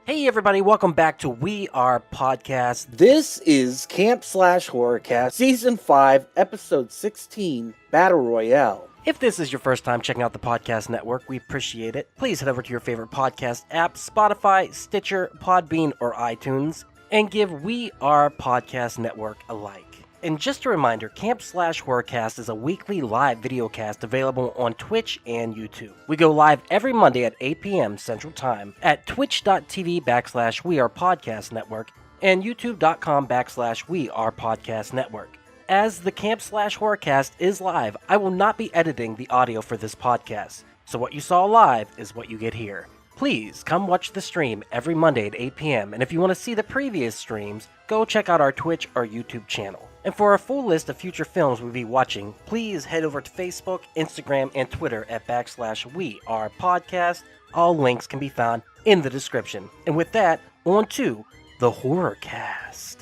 Hey everybody, welcome back to We Are Podcast. This is Camp Slash Horrorcast, Season 5, Episode 16, Battle Royale. If this is your first time checking out the podcast network, we appreciate it. Please head over to your favorite podcast app, Spotify, Stitcher, Podbean, or iTunes, and give We Are Podcast Network a like. And just a reminder, Camp Slash Horrorcast is a weekly live videocast available on Twitch and YouTube. We go live every Monday at 8 p.m. Central Time at twitch.tv/We Are Podcast Network and youtube.com/We Are Podcast Network. As the Camp Slash Horrorcast is live, I will not be editing the audio for this podcast. So what you saw live is what you get here. Please come watch the stream every Monday at 8 p.m. And if you want to see the previous streams, go check out our Twitch or YouTube channel. And for a full list of future films we'll be watching, please head over to Facebook, Instagram, and Twitter at /We Are Podcast. All links can be found in the description. And with that, on to the Horrorcast.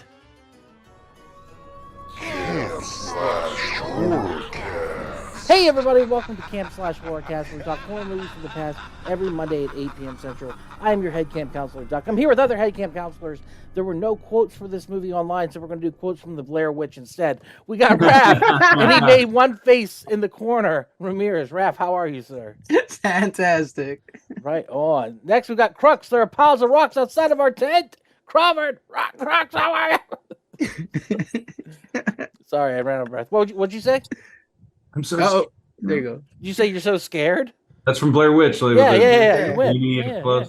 Camp Slash Horrorcast. Hey everybody, welcome to Camp Slash Horrorcast, where we talk horror movies from the past every Monday at 8 p.m. Central. I am your head camp counselor, Duck. I'm here with other head camp counselors. There were no quotes for this movie online, so we're going to do quotes from the Blair Witch instead. We got Raph, and he made one face in the corner. Ramirez. Raph, how are you, sir? Fantastic. Right on. Next, we got Crux. There are piles of rocks outside of our tent. Crawford, Crux, how are you? Sorry, I ran out of breath. What'd you say? I'm so Oh, there you go. Did you say you're so scared? That's from Blair Witch. Like, Yeah. You win.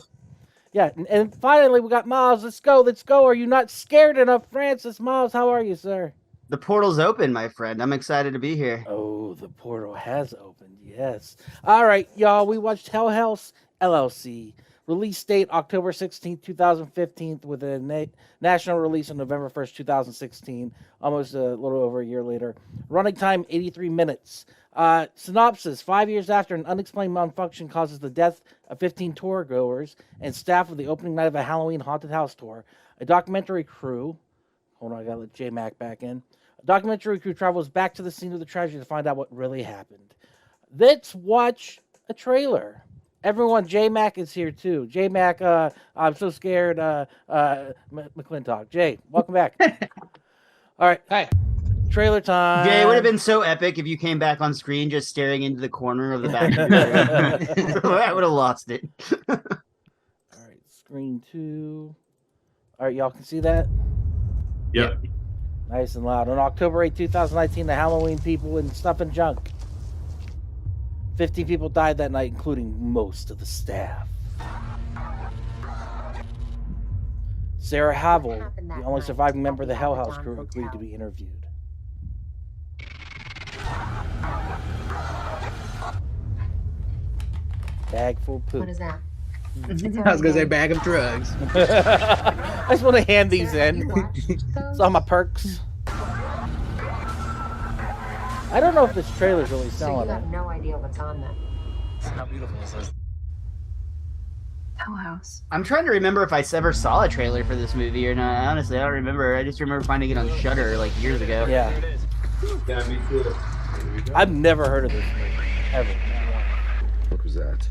Yeah. And finally, we got Miles. Let's go. Are you not scared enough, Francis? Miles, how are you, sir? The portal's open, my friend. I'm excited to be here. Oh, the portal has opened. Yes. All right, y'all. We watched Hell House LLC. Release date October 16th, 2015, with a national release on November 1st, 2016, almost a little over a year later. Running time, 83 minutes. Synopsis: 5 years after an unexplained malfunction causes the death of 15 tour goers and staff of the opening night of a Halloween haunted house tour, a documentary crew... Hold on, I gotta let J-Mac back in. A documentary crew travels back to the scene of the tragedy to find out what really happened. Let's watch a trailer. Everyone, J-Mac is here too. J-Mac, I'm so scared. McClintock. Jay, welcome back. All right. Hi. Trailer time. Jay, it would have been so epic if you came back on screen just staring into the corner of the back of the room. I would have lost it. All right, screen 2. All right, y'all can see that? Yep. Nice and loud. On October 8, 2019, the Halloween people and stuff and junk. 15 people died that night, including most of the staff. Sarah Havel, the only surviving member of the Hell House crew, agreed to be interviewed. Bag full of poop. What is that? I was going to say bag of drugs. I just want to hand these in. It's all my perks. I don't know if this trailer's really So selling you it. have no idea what's on them. How beautiful is this? Hell House. I'm trying to remember if I ever saw a trailer for this movie or not. Honestly, I don't remember. I just remember finding it on Shudder like years ago. Yeah. Yeah, me too. I've never heard of this movie. Ever. What was that?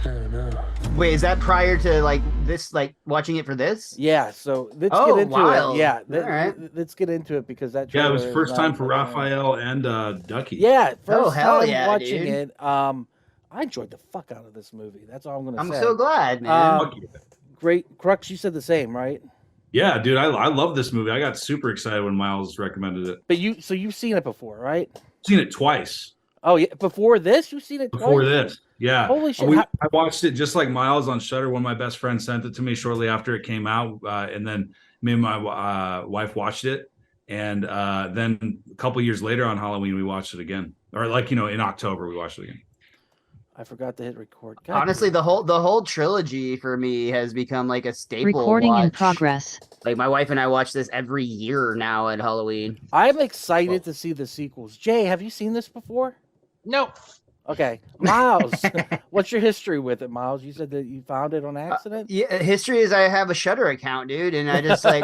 I don't know. Wait, is that prior to like this, like watching it for this? Yeah, so let's Oh, get into wild. it. Yeah, All right. let's get into it because that Yeah, it trailer was is first time not- for Raphael and Ducky. Yeah, first hell time yeah, watching dude. it. I enjoyed the fuck out of this movie. That's all I'm gonna I'm say. so glad, man. Um, Great, Crux. You said the same, right? Yeah, dude, I love this movie. I got super excited when Miles recommended it. But you've seen it before, right? Seen it twice Oh yeah, before this, you've seen it before twice? this. Yeah. Holy shit! I watched it just like Miles on Shudder. One of my best friends sent it to me shortly after it came out, and then me and my wife watched it. And then a couple years later on Halloween, we watched it again, or in October we watched it again. I forgot to hit record. God Honestly, damn. the whole trilogy for me has become like a staple. Recording in watch. progress. Like my wife and I watch this every year now at Halloween. I'm excited to see the sequels. Jay, have you seen this before? No. Okay, Miles, what's your history with it, Miles? You said that you found it on accident. Yeah, history is I have a Shudder account, dude, and I just like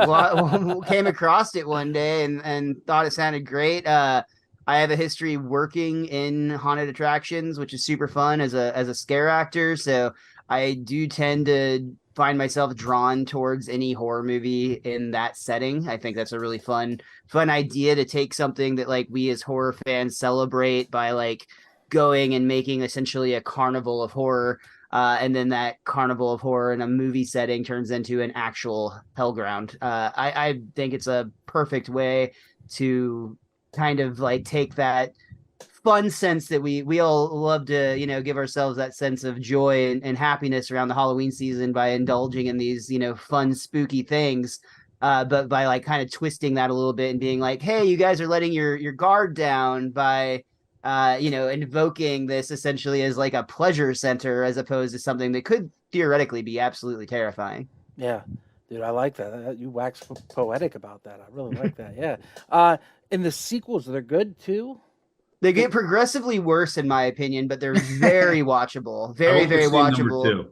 came across it one day and thought it sounded great. I have a history working in haunted attractions, which is super fun as a scare actor. So I do tend to find myself drawn towards any horror movie in that setting. I think that's a really fun idea to take something that like we as horror fans celebrate by like going and making essentially a carnival of horror. And then that carnival of horror in a movie setting turns into an actual hell ground. I think it's a perfect way to kind of like take that fun sense that we all love to, give ourselves that sense of joy and happiness around the Halloween season by indulging in these, fun, spooky things. But by like kind of twisting that a little bit and being like, hey, you guys are letting your guard down by invoking this essentially as like a pleasure center as opposed to something that could theoretically be absolutely terrifying. Yeah, dude, I like that. You wax poetic about that. I really like that. Yeah. And the sequels, they're good too. They get progressively worse, in my opinion, but they're very watchable. Very, I've very only seen watchable. number 2.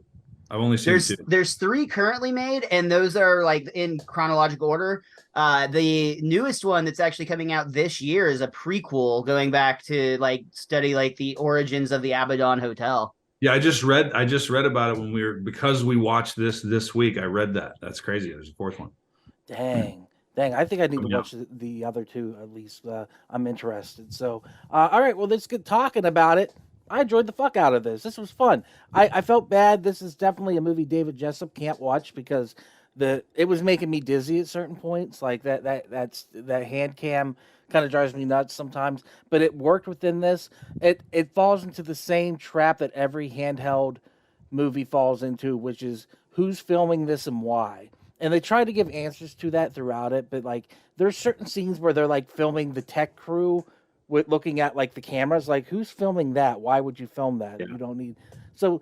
I've only seen 2. There's 3 currently made, and those are like in chronological order. The newest one that's actually coming out this year is a prequel going back to like study like the origins of the Abaddon Hotel. Yeah, I just read about it because we watched this week. I read that. That's crazy. There's a 4th one. Dang, I think I need to watch the other 2 at least. I'm interested. So, all right, well, let's get talking about it. I enjoyed the fuck out of this. This was fun. I felt bad. This is definitely a movie David Jessup can't watch because it was making me dizzy at certain points. Like that hand cam kind of drives me nuts sometimes. But it worked within this. It falls into the same trap that every handheld movie falls into, which is who's filming this and why. And they try to give answers to that throughout it, but like there's certain scenes where they're like filming the tech crew with looking at like the cameras, like who's filming that? Why would you film that? Yeah. You don't need. So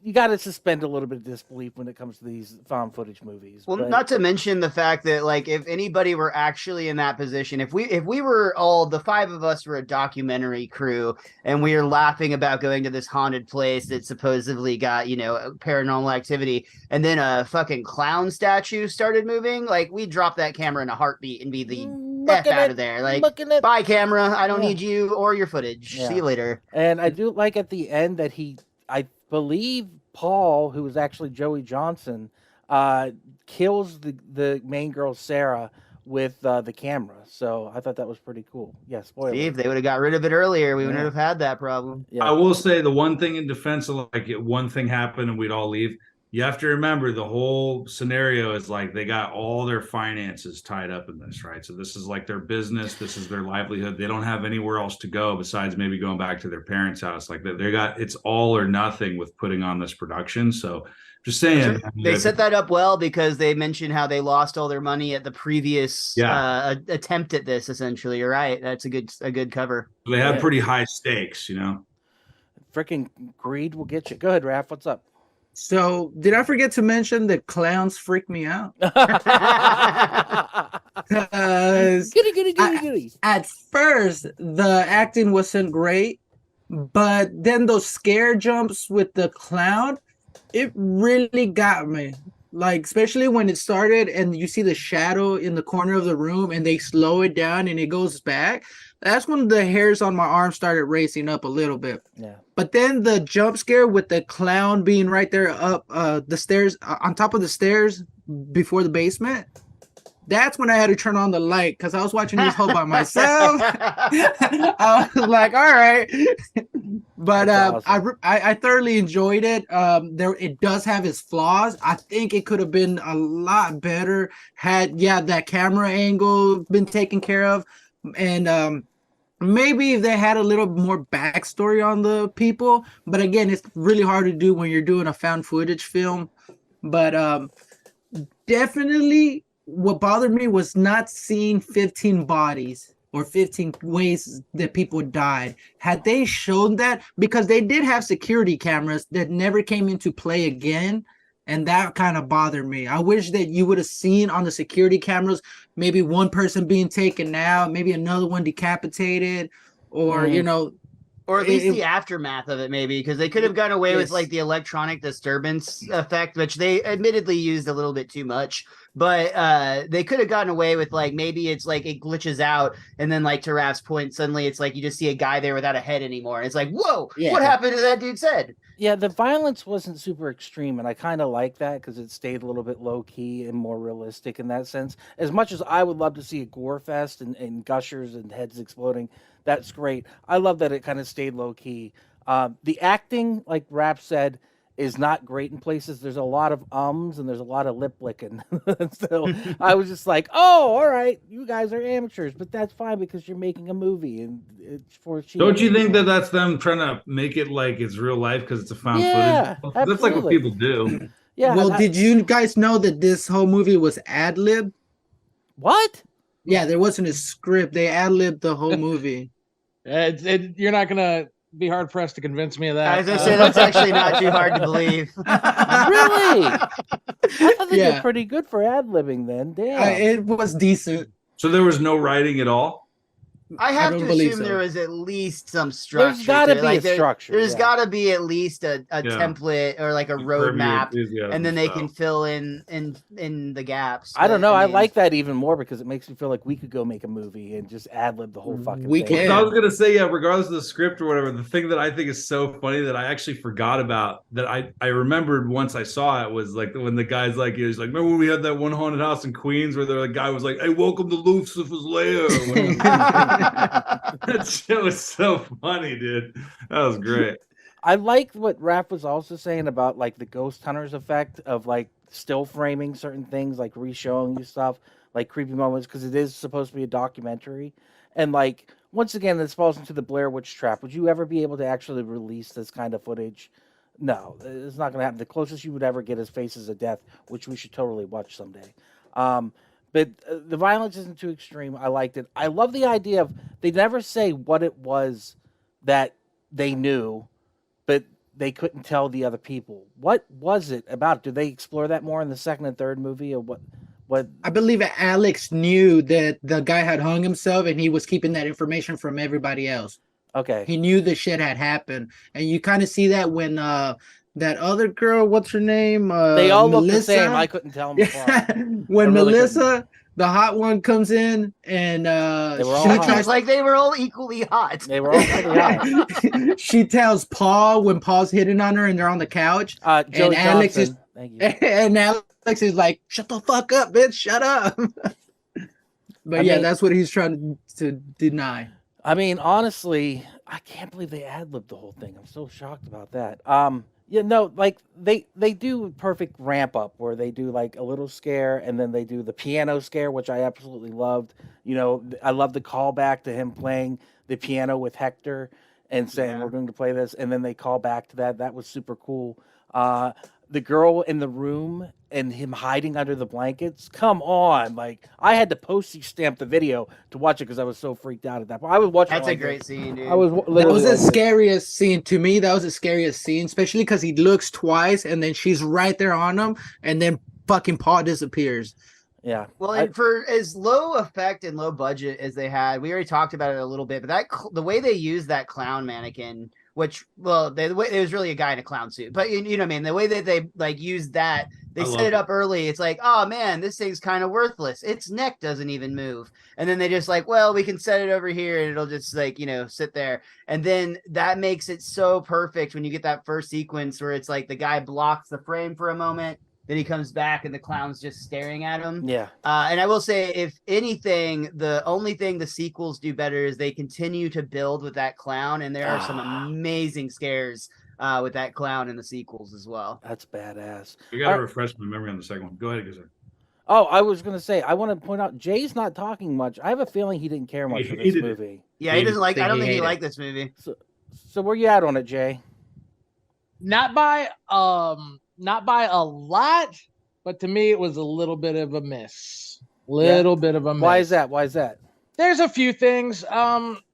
you got to suspend a little bit of disbelief when it comes to these found footage movies. Well, not to mention the fact that like if anybody were actually in that position, if we were all the 5 of us were a documentary crew and we were laughing about going to this haunted place that supposedly got paranormal activity, and then a fucking clown statue started moving, like we drop that camera in a heartbeat and be the F out of there. Like, bye camera, I don't need you or your footage. See you later. And I do like at the end that I believe Paul, who was actually Joey Johnson, kills the main girl Sarah with the camera. So I thought that was pretty cool. Yeah, spoiler. See, if they would have got rid of it earlier, we wouldn't have had that problem. Yeah. I will say the one thing in defense of like one thing happened and we'd all leave. You have to remember the whole scenario is like they got all their finances tied up in this, right? So this is like their business. This is their livelihood. They don't have anywhere else to go besides maybe going back to their parents' house. Like it's all or nothing with putting on this production. So just saying. They set that up well because they mentioned how they lost all their money at the previous attempt at this, essentially. You're right. That's a good cover. They had pretty high stakes, Freaking greed will get you. Go ahead, Raph. What's up? So, did I forget to mention that clowns freak me out? Goody. At first, the acting wasn't great, but then those scare jumps with the clown, it really got me. Like, especially when it started and you see the shadow in the corner of the room and they slow it down and it goes back. That's when the hairs on my arm started racing up a little bit. Yeah. But then the jump scare with the clown being right there up the stairs, on top of the stairs before the basement, that's when I had to turn on the light because I was watching this whole by myself. I was like, all right. But awesome. I thoroughly enjoyed it. It does have its flaws. I think it could have been a lot better had that camera angle been taken care of. And maybe if they had a little more backstory on the people, but again, it's really hard to do when you're doing a found footage film. But definitely what bothered me was not seeing 15 bodies or 15 ways that people died. Had they shown that, because they did have security cameras that never came into play again, and that kind of bothered me. I wish that you would have seen on the security cameras, maybe one person being taken out, maybe another one decapitated, or, or at least the aftermath of it, maybe, because they could have gone away with like the electronic disturbance effect, which they admittedly used a little bit too much. But they could have gotten away with like maybe it's like it glitches out, and then like to Raph's point, suddenly it's like you just see a guy there without a head anymore. And it's like, whoa, what happened to that dude's head? Yeah, the violence wasn't super extreme, and I kind of like that because it stayed a little bit low key and more realistic in that sense. As much as I would love to see a gore fest and gushers and heads exploding, that's great. I love that it kind of stayed low key. The acting, like Rap said, is not great in places. There's a lot of ums and there's a lot of lip licking. So I was just like, oh, all right, you guys are amateurs, but that's fine because you're making a movie and it's for cheap. Don't you think that that's them trying to make it like it's real life because it's a found Yeah, footage? That's like what absolutely. people do. Yeah. Well, did you guys know that this whole movie was ad lib? What? Yeah, there wasn't a script. They ad libbed the whole movie. You're not gonna be hard pressed to convince me of that. I was gonna say that's actually not too hard to believe. Really? I thought they Yeah. did pretty good for ad libbing then. Damn. It was decent. So there was no writing at all? I have don't to believe assume so. there was at least some structure. There's got to to it. be Like, a structure. There's yeah. got to be at least a Yeah. template or like a roadmap, and then they can fill in the gaps. I don't But, know. I mean, like that even more because it makes me feel like we could go make a movie and just ad lib the whole fucking We thing. can. I was gonna say, yeah, regardless of the script or whatever, the thing that I think is so funny that I actually forgot about that I remembered once I saw it was like when the guy's like, he's like, remember when we had that one haunted house in Queens where the guy was like, hey, welcome to Lucifer's lair. That shit was so funny, dude. That was great. I liked what Raph was also saying about like the ghost hunters effect of like still framing certain things, like re-showing you stuff, like creepy moments, because it is supposed to be a documentary. And like once again, this falls into the Blair Witch trap. Would you ever be able to actually release this kind of footage? No, it's not going to happen. The closest you would ever get is Faces of Death, which we should totally watch someday. But the violence isn't too extreme. I liked it. I love the idea of they never say what it was that they knew, but they couldn't tell the other people. What was it about? Do they explore that more in the second and third movie, or what? What? I believe Alex knew that the guy had hung himself and he was keeping that information from everybody else. Okay. He knew the shit had happened. And you kind of see that when that other girl, what's her name? They all look the Melissa? same. I couldn't tell them apart. When I really Melissa, the hot one, comes in and They were all she hot. tries It's like they were all equally hot. They were all pretty high. she tells Paul when Paul's hitting on her and they're on the couch. Joey Alex Johnson. Thank you. And Alex is like, shut the fuck up, bitch, shut up. But I yeah, mean- that's what he's trying to deny. I mean, honestly, I can't believe they ad-libbed the whole thing. I'm so shocked about that. Yeah, no, like they do perfect ramp up where they do like a little scare and then they do the piano scare, which I absolutely loved. You know, I love the callback to him playing the piano with Hector and saying we're going to play this, and then they call back to that. That was super cool. The girl in the room and him hiding under the blankets. Come on, like I had to postage stamp the video to watch it because I was so freaked out at that point. I was watching. That's it a like great this. scene, dude. I was That literally was the like this. scariest scene to me. That was the scariest scene, especially because he looks twice and then she's right there on him, and then fucking Paul disappears. Yeah. Well, and for as low effect and low budget as they had, we already talked about it a little bit, but the way they used that clown mannequin, which, well, it was really a guy in a clown suit, but you know what I mean? The way that they like used that, they set it up early. It's like, oh man, this thing's kind of worthless. Its neck doesn't even move. And then they just like, well, we can set it over here and it'll just like, sit there. And then that makes it so perfect when you get that first sequence where it's like the guy blocks the frame for a moment. Then he comes back and the clown's just staring at him. Yeah. And I will say, if anything, the only thing the sequels do better is they continue to build with that clown. And there are some amazing scares with that clown in the sequels as well. That's badass. You got to refresh my memory on the second one. Go ahead, Gizzer. Oh, I was going to say, I want to point out, Jay's not talking much. I have a feeling he didn't care much He for this hated it. movie. Yeah, he doesn't like. I don't think he hated liked this movie. So where you at on it, Jay? Not by a lot, but to me it was a little bit of a miss. Bit of a miss. Why is that? Why is that? There's a few things.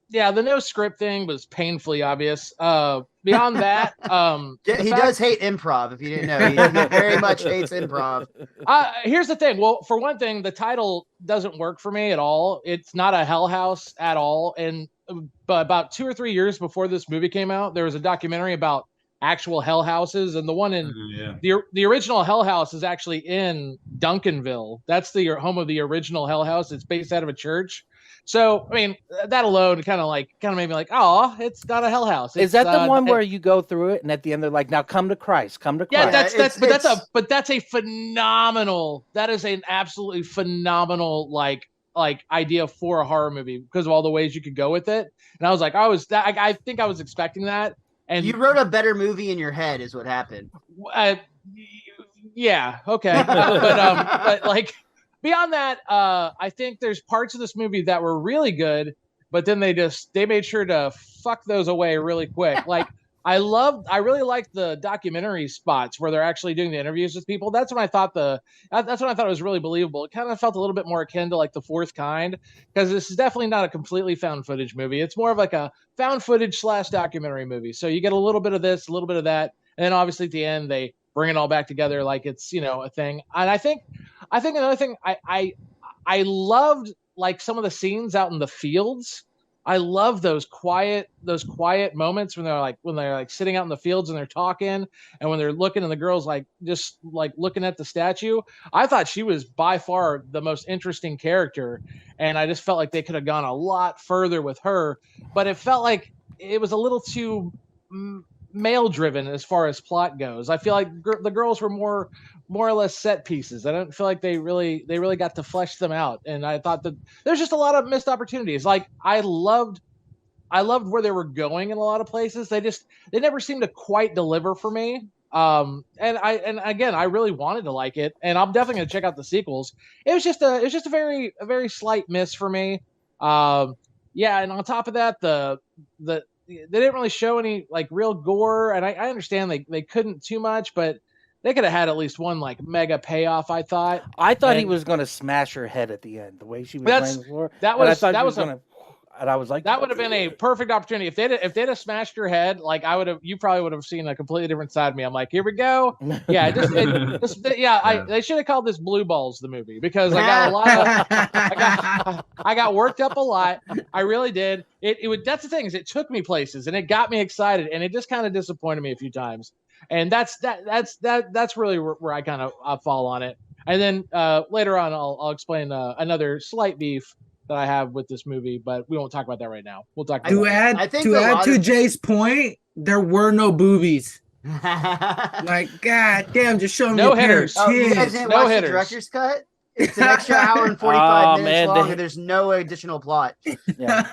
Yeah, the no script thing was painfully obvious. Beyond that, He does hate improv. If you didn't know, he very much hates improv. Here's the thing. Well, for one thing, the title doesn't work for me at all. It's not a Hell House at all. And but about 2 or 3 years before this movie came out, there was a documentary about actual Hell Houses, and the one in Yeah. the original Hell House is actually in Duncanville. That's the home of the original Hell House. It's based out of a church. So I mean, that alone kind of made me like, oh, it's not a Hell House. Is that the one where you go through it and at the end they're like, now come to Christ, come to Christ? Yeah, that's a phenomenal. That is an absolutely phenomenal like idea for a horror movie because of all the ways you could go with it. And I was like, I think I was expecting that. And you wrote a better movie in your head, is what happened. Yeah, okay, but like. Beyond that, I think there's parts of this movie that were really good, but then they made sure to fuck those away really quick. Like I really liked the documentary spots where they're actually doing the interviews with people. That's when I thought it was really believable. It kind of felt a little bit more akin to like The Fourth Kind, because this is definitely not a completely found footage movie. It's more of like a found footage / documentary movie. So you get a little bit of this, a little bit of that, and then obviously at the end they bring it all back together like it's, a thing. And I think another thing I loved, like some of the scenes out in the fields. I love those quiet moments when they're like sitting out in the fields and they're talking, and when they're looking and the girl's like just like looking at the statue. I thought she was by far the most interesting character, and I just felt like they could have gone a lot further with her, but it felt like it was a little too male driven as far as plot goes. I feel like the girls were more or less set pieces. I don't feel like they really got to flesh them out, and I thought that there's just a lot of missed opportunities. Like I loved where they were going in a lot of places. They never seemed to quite deliver for me. And again, I really wanted to like it, and I'm definitely going to check out the sequels. It was just a very slight miss for me. Yeah, and on top of that, they didn't really show any like real gore, and I understand they couldn't too much, but they could have had at least one like mega payoff. I thought he was going to smash her head at the end, the way she was laying the floor. And I was like, that would have been a perfect opportunity if they'd have smashed her head. Like you probably would have seen a completely different side of me. I'm like, here we go. Yeah, they should have called this Blue Balls the movie, because I got I got worked up a lot. I really did. That's the thing, is it took me places and it got me excited, and it just kind of disappointed me a few times. And that's really where I kind of fall on it. And then later on, I'll explain another slight beef that I have with this movie, but we won't talk about that right now. We'll talk about to Jay's point, there were no boobies. Like, god damn, just show me no hitters. You guys didn't watch the director's cut? It's an extra hour and 45 minutes long, and there's no additional plot. Yeah.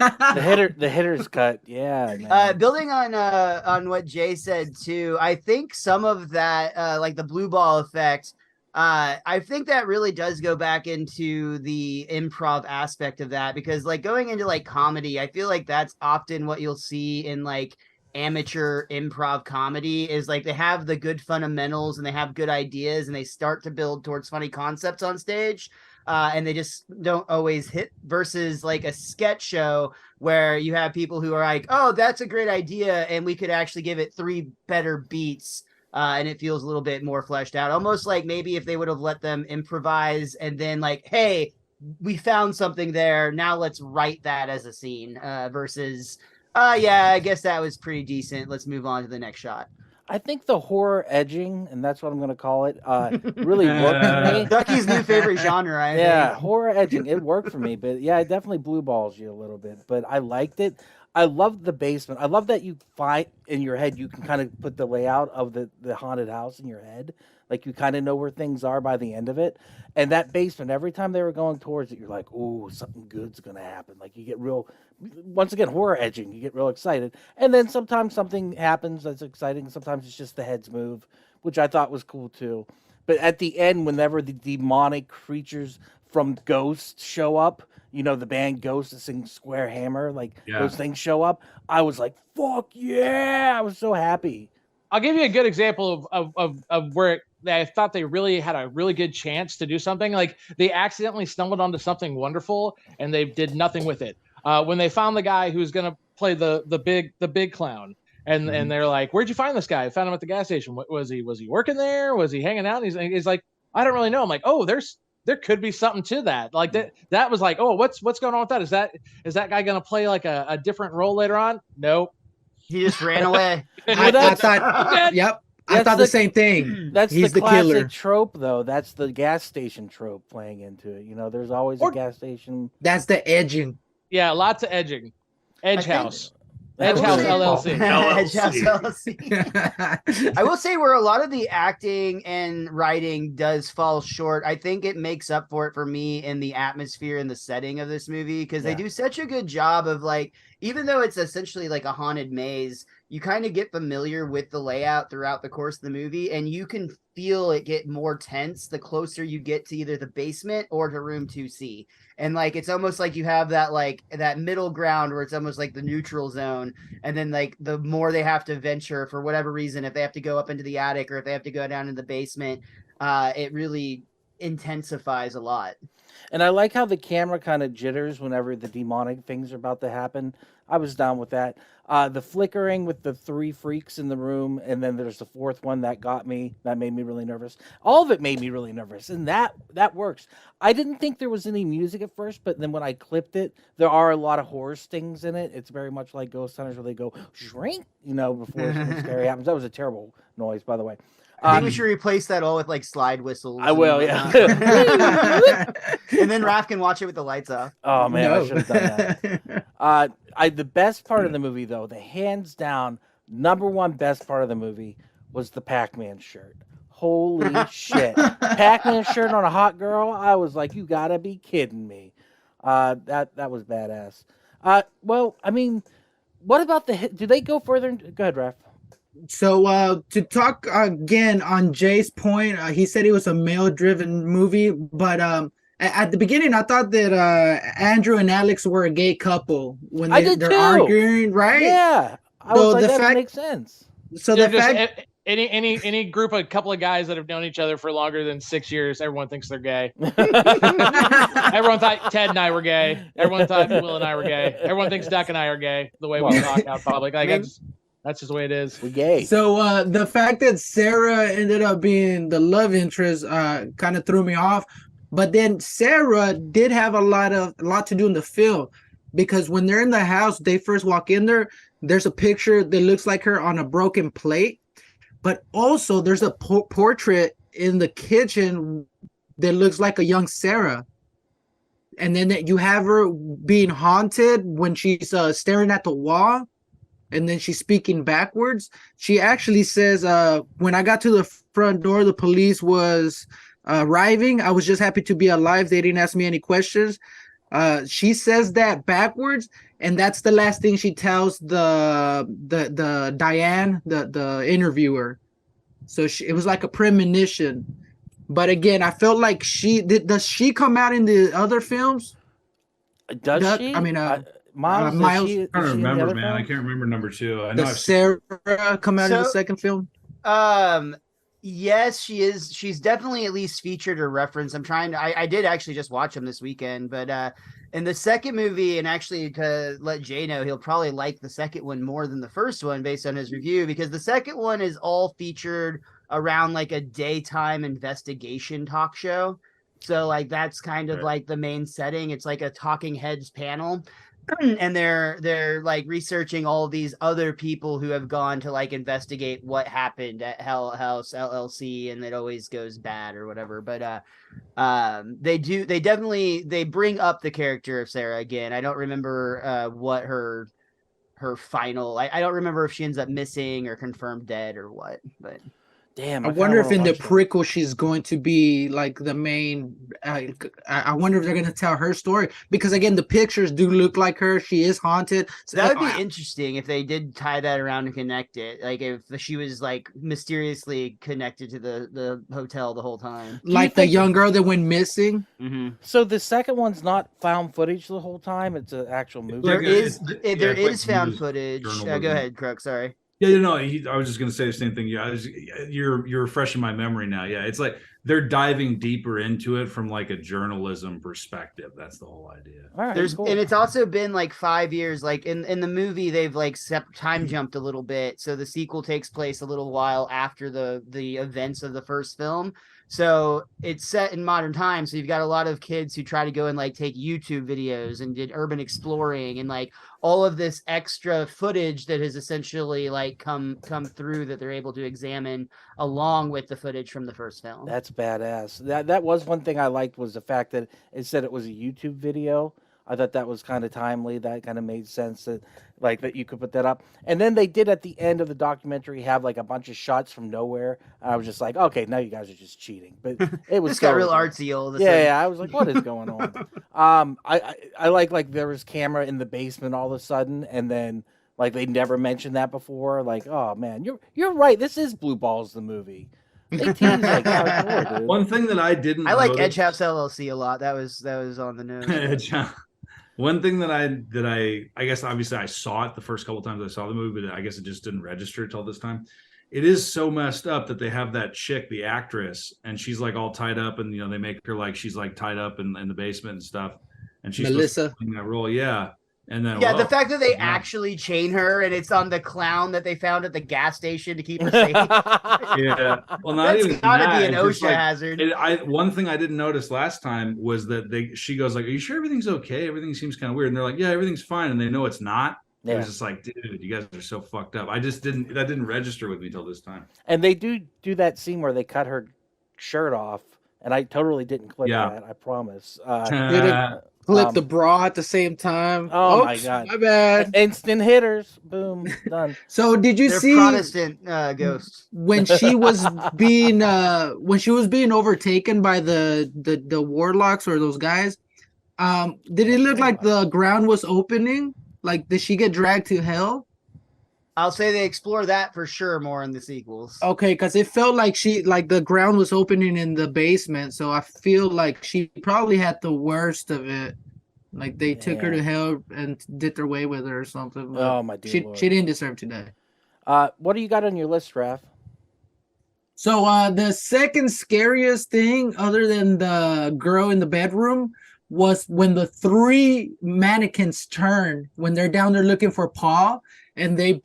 The hitter's cut. Yeah. Man. Building on what Jay said too, I think some of that, like the blue ball effect, I think that really does go back into the improv aspect of that, because like going into like comedy, I feel like that's often what you'll see in like amateur improv comedy, is like they have the good fundamentals and they have good ideas and they start to build towards funny concepts on stage, and they just don't always hit, versus like a sketch show where you have people who are like, oh, that's a great idea and we could actually give it 3 better beats. And it feels a little bit more fleshed out, almost like maybe if they would have let them improvise and then like, hey, we found something there, now let's write that as a scene, versus yeah, I guess that was pretty decent, let's move on to the next shot. I think the horror edging, and that's what I'm going to call it, really worked for me. Ducky's new favorite genre, I think. Horror edging, it worked for me, but yeah, it definitely blue balls you a little bit, but I liked it. I love the basement. I love that you find in your head, you can kind of put the layout of the haunted house in your head. Like you kind of know where things are by the end of it. And that basement, every time they were going towards it, you're like, ooh, something good's going to happen. Like you get real, once again, horror edging, you get real excited. And then sometimes something happens that's exciting. Sometimes it's just the heads move, which I thought was cool too. But at the end, whenever the demonic creatures from Ghost show up, you know, the band Ghost that sings Square Hammer, those things show up, I was like, fuck yeah, I was so happy. I'll give you a good example of where I thought they really had a really good chance to do something. Like they accidentally stumbled onto something wonderful and they did nothing with it. When they found the guy who's going to play the big clown, and they're like, where'd you find this guy? I found him at the gas station. Was he working there? Was he hanging out? And he's like, I don't really know. I'm like, oh, there could be something to that. Like that was like, oh, what's going on with that? Is that guy going to play like a different role later on? Nope. He just ran away. I thought, yep. I That's thought the the- same thing. That's He's the the classic killer. trope, though. That's the gas station trope playing into it. You know, there's always a gas station. That's the edging. Yeah, lots of edging. Edge think- House. Edge House LLC. Edge House LLC. I will say where a lot of the acting and writing does fall short, I think it makes up for it for me in the atmosphere and the setting of this movie, because they do such a good job of, like, even though it's essentially like a haunted maze, you kind of get familiar with the layout throughout the course of the movie, and you can feel it get more tense the closer you get to either the basement or to room 2C. And like it's almost like you have that like that middle ground where it's almost like the neutral zone, and then like the more they have to venture for whatever reason, if they have to go up into the attic or if they have to go down in the basement, it really intensifies a lot. And I like how the camera kind of jitters whenever the demonic things are about to happen. I was down with that. The flickering with the 3 freaks in the room, and then there's the 4th one that got me. That made me really nervous. All of it made me really nervous, and that works. I didn't think there was any music at first, but then when I clipped it, there are a lot of horror stings in it. It's very much like Ghost Hunters, where they go shrink, you know, before something scary happens. That was a terrible noise, by the way. I think we should replace that all with like slide whistles. I will, yeah. And then Raph can watch it with the lights off. Oh man, I should have done that. The best part of the movie, though, the hands down #1 best part of the movie was the Pac-Man shirt. Holy shit! Pac-Man shirt on a hot girl. I was like, you gotta be kidding me. That was badass. Well, I mean, what about do they go further? Go ahead, Raph. So to talk again on Jay's point, he said it was a male-driven movie, but at the beginning I thought that Andrew and Alex were a gay couple when they're too. arguing, right? Yeah, I was like, that makes sense. So They're the just, fact, any group, a couple of guys that have known each other for longer than 6 years, everyone thinks they're gay. Everyone thought Ted and I were gay. Everyone thought Will and I were gay. Everyone thinks Duck and I are gay. The way we talk out in public, like that's just the way it is. We gay. So the fact that Sarah ended up being the love interest kind of threw me off. But then Sarah did have a lot to do in the film, because when they're in the house, they first walk in there. There's a picture that looks like her on a broken plate, but also there's a portrait in the kitchen that looks like a young Sarah. And then you have her being haunted when she's staring at the wall. And then she's speaking backwards. She actually says, when I got to the front door, the police was arriving. I was just happy to be alive. They didn't ask me any questions. She says that backwards, and that's the last thing she tells the Diane, the interviewer. So it was like a premonition. But again, I felt like does she come out in the other films? Does she? I mean, Miles, Miles- I don't remember, man. I can't remember #2. I know Does Sarah come out in the second film? Yes, she is. She's definitely at least featured or referenced. I did actually just watch them this weekend, but in the second movie, and actually to let Jay know, he'll probably like the second one more than the first one based on his review, because the second one is all featured around like a daytime investigation talk show. So like that's kind of like the main setting. It's like a talking heads panel. And they're like researching all these other people who have gone to like investigate what happened at Hell House LLC, and it always goes bad or whatever. But they bring up the character of Sarah again. I don't remember what her final. I don't remember if she ends up missing or confirmed dead or what. But damn, I wonder if in the prequel she's going to be like the main. I wonder if they're going to tell her story, because again, the pictures do look like her. She is haunted. So that would be interesting if they did tie that around and connect it. Like if she was like mysteriously connected to the hotel the whole time, like the young girl that went missing. Mm-hmm. So the second one's not found footage the whole time. It's an actual movie. There is found footage. Go ahead, Crook. Sorry. Yeah, I was just gonna say the same thing. Yeah, you're refreshing my memory now. Yeah, it's like they're diving deeper into it from like a journalism perspective. That's the whole idea. All right, There's cool. and it's also been like 5 years. Like in the movie, they've like time jumped a little bit, so the sequel takes place a little while after the events of the first film. So it's set in modern times. So you've got a lot of kids who try to go and like take YouTube videos and did urban exploring and like all of this extra footage that has essentially like come through that they're able to examine along with the footage from the first film. That's badass. That was one thing I liked, was the fact that it said it was a YouTube video. I thought that was kind of timely. That kind of made sense that you could put that up. And then they did at the end of the documentary have like a bunch of shots from nowhere. I was just like, okay, now you guys are just cheating. But it was This got real artsy all of a sudden. Yeah, I was like, what is going on? I like there was camera in the basement all of a sudden, and then like they never mentioned that before. Like, oh man, you're right. This is Blue Balls the movie. They tease like hardcore, dude. One thing that I didn't I like notice- Edge House LLC a lot. That was on the nose. One thing that I guess obviously I saw it the first couple times I saw the movie, but I guess it just didn't register till this time. It is so messed up that they have that chick, the actress, and she's like all tied up, and they make her like she's like tied up in the basement and stuff, and she's Melissa playing that role, yeah. And then the fact that they actually chain her and it's on the clown that they found at the gas station to keep her safe. Yeah, well, not That's even gotta that. be an It's just OSHA hazard. One thing I didn't notice last time was that she goes like, "Are you sure everything's okay? Everything seems kind of weird." And they're like, "Yeah, everything's fine," and they know it's not. It was just like, dude, you guys are so fucked up. That didn't register with me till this time. And they do that scene where they cut her shirt off, and I totally didn't clip that. I promise. Did it flip the bra at the same time? Oh my Oops, god! my bad. Instant hitters, boom, done. So did you They're see Protestant ghosts when she was being overtaken by the warlocks or those guys? Did it look like the ground was opening? Like, did she get dragged to hell? I'll say they explore that for sure more in the sequels. Okay, because it felt like the ground was opening in the basement, so I feel like she probably had the worst of it. Like they took her to hell and did their way with her or something. Oh my dear Lord. She didn't deserve to die. What do you got on your list, Raph? So the second scariest thing, other than the girl in the bedroom, was when the three mannequins turn when they're down there looking for Paul, and they're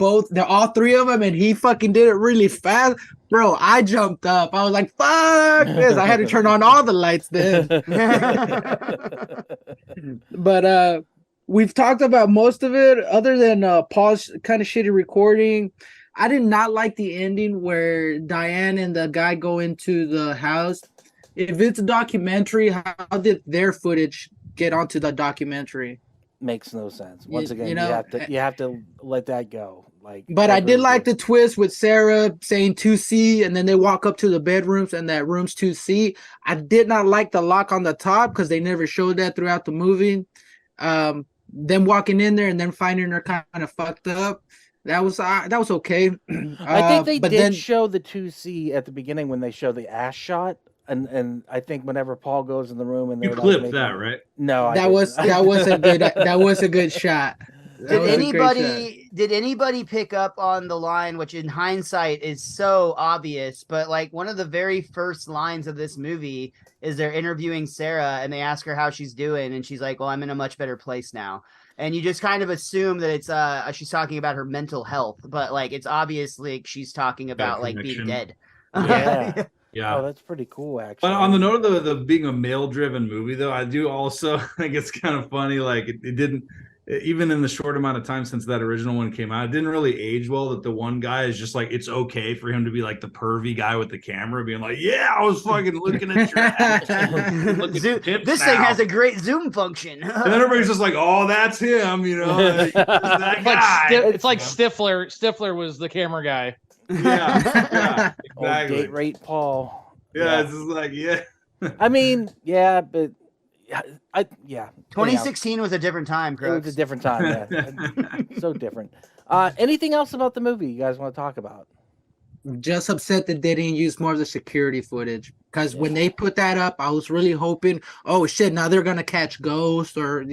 all three of them, and he fucking did it really fast. Bro, I jumped up. I was like, fuck this. I had to turn on all the lights then. But we've talked about most of it, other than Paul's kind of shitty recording. I did not like the ending where Diane and the guy go into the house. If it's a documentary, how did their footage get onto the documentary? Makes no sense. Once again, you have to let that go. But I did like the twist with Sarah saying 2C, and then they walk up to the bedrooms, and that room's 2C. I did not like the lock on the top because they never showed that throughout the movie. Them walking in there and then finding her kind of fucked up. That was okay. I think they did show the 2C at the beginning when they show the ass shot. And I think whenever Paul goes in the room and you clipped that, right? No, that was a good shot. Did anybody pick up on the line, which in hindsight is so obvious, but like one of the very first lines of this movie is they're interviewing Sarah and they ask her how she's doing, and she's like, "Well, I'm in a much better place now." And you just kind of assume that it's she's talking about her mental health, but like it's obviously she's talking about like being dead. Yeah. Yeah. Oh, that's pretty cool, actually. But on the note of the being a male-driven movie, though, I do also think it's kind of funny. Like it didn't, even in the short amount of time since that original one came out, it didn't really age well. That the one guy is just like, it's okay for him to be like the pervy guy with the camera, being like, "Yeah, I was fucking looking at your ass." This thing has a great zoom function. And then everybody's just like, "Oh, that's him," that guy. It's like Stifler. Stifler was the camera guy. Yeah, exactly. Old date rate Paul. Yeah, it's just like, yeah. I mean, yeah, but 2016 was a different time, Crooks. It was a different time, yeah. So different. Anything else about the movie you guys want to talk about? Just upset that they didn't use more of the security footage, because when they put that up, I was really hoping, oh shit, now they're gonna catch Ghost or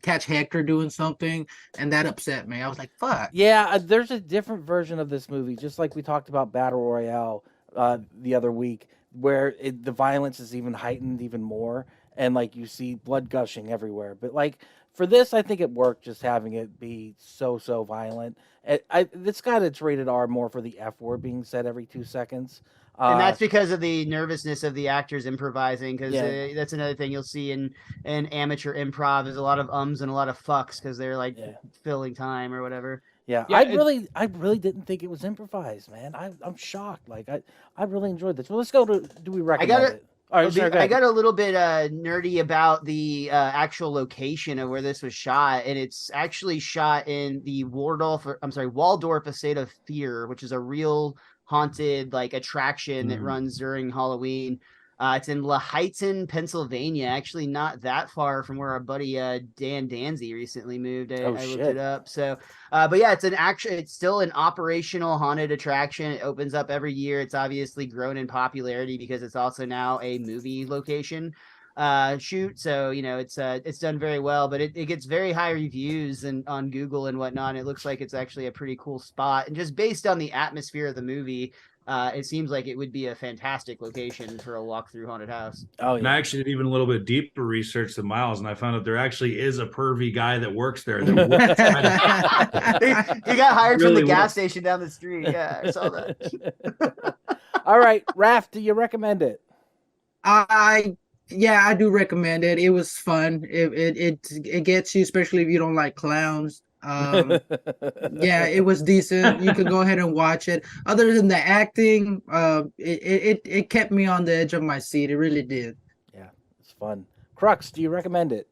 catch Hector doing something, and that upset me. I was like, fuck. Yeah, there's a different version of this movie, just like we talked about Battle Royale the other week. where the violence is even heightened even more, and like you see blood gushing everywhere. But like for this, I think it worked just having it be so violent. It's got its rated R more for the F word being said every 2 seconds. And that's because of the nervousness of the actors improvising, because that's another thing you'll see in amateur improv is a lot of ums and a lot of fucks because they're like filling time or whatever. Yeah, I really didn't think it was improvised, man. I'm shocked. Like I really enjoyed this. Well, let's go to do we recommend it? All right, sorry, I got a little bit nerdy about the actual location of where this was shot, and it's actually shot in the Waldorf Estate of Fear, which is a real haunted like attraction that runs during Halloween. It's in Laheyton, Pennsylvania, actually not that far from where our buddy Dan Danzy recently moved. I looked it up. So, but yeah, it's still an operational haunted attraction. It opens up every year. It's obviously grown in popularity because it's also now a movie location shoot. So, you know, it's done very well, but it gets very high reviews and on Google and whatnot. It looks like it's actually a pretty cool spot. And just based on the atmosphere of the movie, it seems like it would be a fantastic location for a walk through haunted house. Oh, yeah. And I actually did even a little bit deeper research than Miles, and I found out there actually is a pervy guy that works there. He got hired from the gas station down the street. Yeah, I saw that. All right, Raph, do you recommend it? I do recommend it. It was fun. It gets you, especially if you don't like clowns. Yeah, it was decent. You could go ahead and watch it. Other than the acting, it kept me on the edge of my seat. It really did. Yeah, it's fun. Crux, do you recommend it?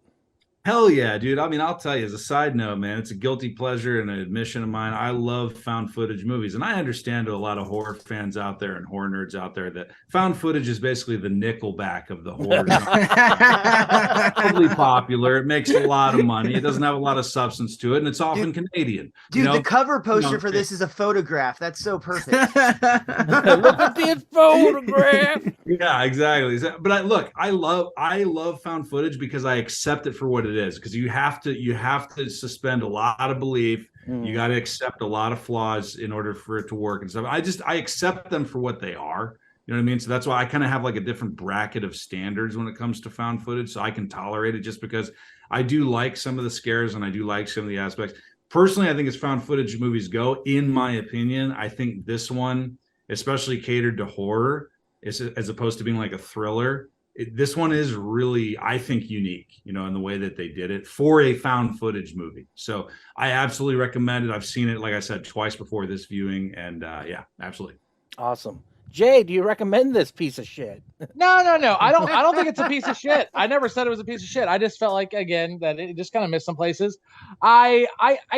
Hell yeah, dude. I mean, I'll tell you, as a side note, man, it's a guilty pleasure and an admission of mine. I love found footage movies. And I understand to a lot of horror fans out there and horror nerds out there that found footage is basically the Nickelback of the horror genre. Totally popular. It makes a lot of money. It doesn't have a lot of substance to it. And it's often Canadian. Dude, the cover poster for this is a photograph. That's so perfect. Look at this photograph. Yeah, exactly. But I love found footage because I accept it for what it is, because you have to suspend a lot of belief. You got to accept a lot of flaws in order for it to work and stuff. I accept them for what they are. You know what I mean? So that's why I kind of have like a different bracket of standards when it comes to found footage. So I can tolerate it just because I do like some of the scares and I do like some of the aspects. Personally, I think as found footage movies go, in my opinion, I think this one, especially catered to horror, as opposed to being like a thriller, this one is really, I think, unique, you know, in the way that they did it for a found footage movie. So I absolutely recommend it. I've seen it, like I said, twice before this viewing, and yeah, absolutely. Awesome. Jay, do you recommend this piece of shit? No. I don't think it's a piece of shit. I never said it was a piece of shit. I just felt like, again, that it just kind of missed some places. I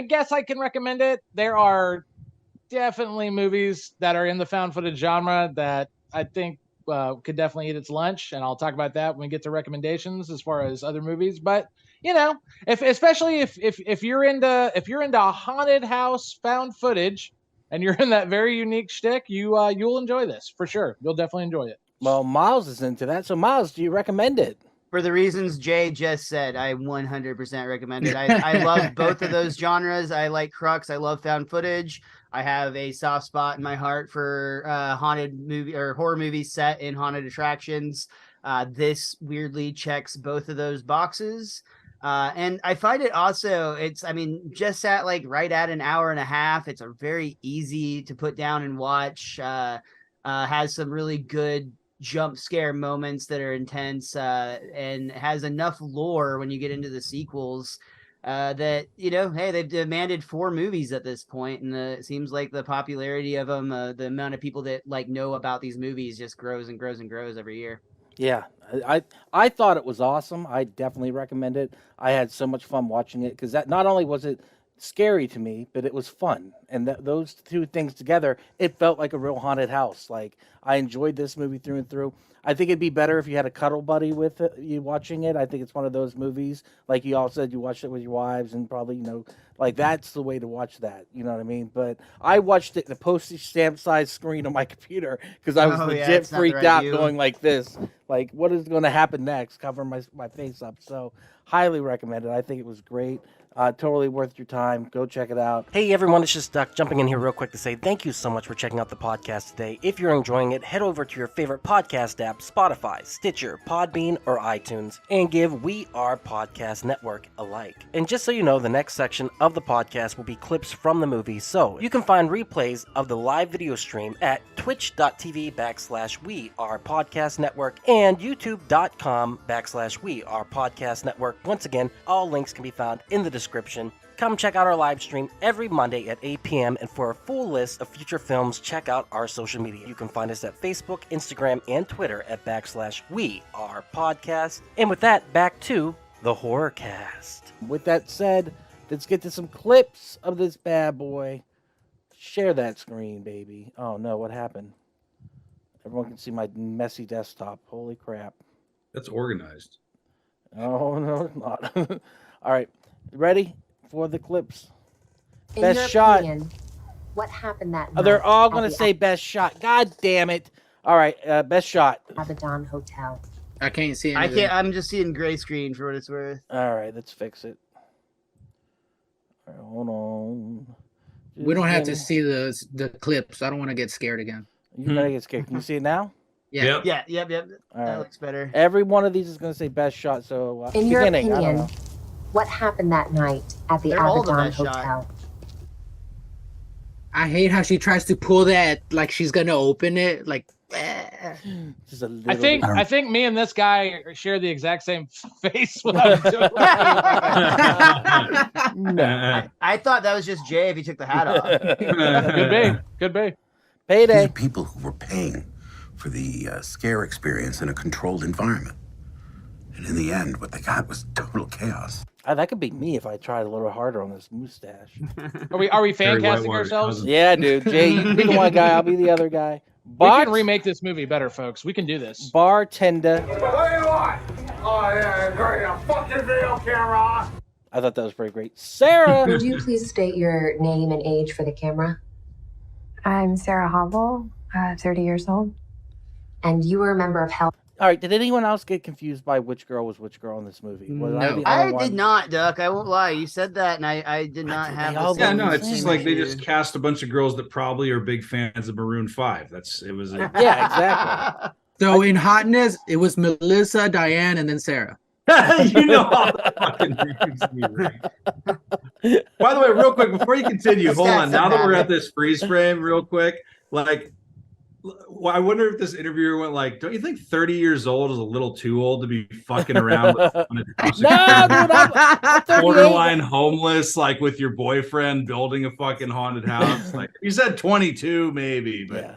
guess I can recommend it. There are definitely movies that are in the found footage genre that I think could definitely eat its lunch, and I'll talk about that when we get to recommendations as far as other movies. But you know, especially if you're into haunted house found footage and you're in that very unique shtick, you'll enjoy this for sure. You'll definitely enjoy it. Well, Miles is into that. So Miles, do you recommend it? For the reasons Jay just said, I 100% recommend it. I love both of those genres. I like Crux. I love found footage. I have a soft spot in my heart for haunted movie or horror movies set in haunted attractions. This weirdly checks both of those boxes. And I find it also, just at like right at an hour and a half. It's a very easy to put down and watch. Has some really good jump scare moments that are intense, and has enough lore when you get into the sequels that, you know, hey, they've demanded 4 movies at this point, and it seems like the popularity of them, the amount of people that like know about these movies just grows and grows and grows every year. Yeah, I thought it was awesome. I definitely recommend it. I had so much fun watching it because that not only was it scary to me, but it was fun, and those two things together, it felt like a real haunted house. Like, I enjoyed this movie through and through. I think it'd be better if you had a cuddle buddy with you watching it. I think it's one of those movies, like you all said, you watched it with your wives, and probably, like that's the way to watch that. You know what I mean? But I watched it in a postage stamp size screen on my computer because I was legit freaked out, going like this, like what is going to happen next? Cover my face up. So highly recommend it. I think it was great. Totally worth your time. Go check it out. Hey everyone, it's just Duck jumping in here real quick to say thank you so much for checking out the podcast today. If you're enjoying it, head over to your favorite podcast app, Spotify, Stitcher, Podbean, or iTunes, and give We Are Podcast Network a like. And just so you know, the next section of the podcast will be clips from the movie, so you can find replays of the live video stream at twitch.tv/We Are Podcast Network and youtube.com/We Are Podcast Network. Once again, all links can be found in the description. Come check out our live stream every Monday at 8 p.m. And for a full list of future films, check out our social media. You can find us at Facebook, Instagram, and Twitter at /We Are Podcast. And with that, back to the Horrorcast. With that said, let's get to some clips of this bad boy. Share that screen, baby. Oh no, what happened? Everyone can see my messy desktop. Holy crap. That's organized. Oh no, it's not. All right. Ready for the clips? In Best your shot. opinion, what happened that Oh, night they're all at going to the say best shot. God damn it. All right, best shot. Abaddon Hotel? I can't see I anything. can't. I'm just seeing gray screen for what it's worth. All right, let's fix it. All right, hold on. We don't have to Just see the clips. I don't want to get scared again. You gotta get scared. Can you see it now? Yeah. Yep. Yep. All That right. looks better. Every one of these is going to say best shot. So In your beginning, I don't opinion, know. what happened that night at the They're all the Abaddon best shot. Hotel? I hate how she tries to pull that like she's gonna open it. Like, Just a little I think bit. I think me and this guy share the exact same face when I'm doing No. I thought that was just Jay if he took the hat off. Could be. Could be. These Payday. are people who were paying for the scare experience in a controlled environment. And in the end, what they got was total chaos. That could be me if I tried a little harder on this mustache. Are we fan Very casting white-watered ourselves? cousin. Yeah, dude. Jay, you can be the one guy. I'll be the other guy. We can remake this movie better, folks. We can do this. Bartender. What do you want? Oh, yeah, great. A fucking video camera. I thought that was pretty great. Sarah. Would you please state your name and age for the camera? I'm Sarah Hobble, 30 years old. And you were a member of Hell. All right. Did anyone else get confused by which girl was which girl in this movie? Was No. the I only one? did not, Duck. I won't lie. You said that, and I did not They have. all the Yeah, same- no, it's just same like they issue. just cast a bunch of girls that probably are big fans of Maroon 5. It was a Yeah, exactly. so in hotness, it was Melissa, Diane, and then Sarah. you know all the fucking names you read. By the way, real quick, before you continue, This hold guy's on. so Now that we're bad. at this freeze frame, real quick, I wonder if this interviewer went like, "Don't you think 30 years old is a little too old to be fucking around with haunted house No, dude. I'm 38. borderline homeless, like with your boyfriend building a fucking haunted house?" Like you said, 22 maybe, but Yeah.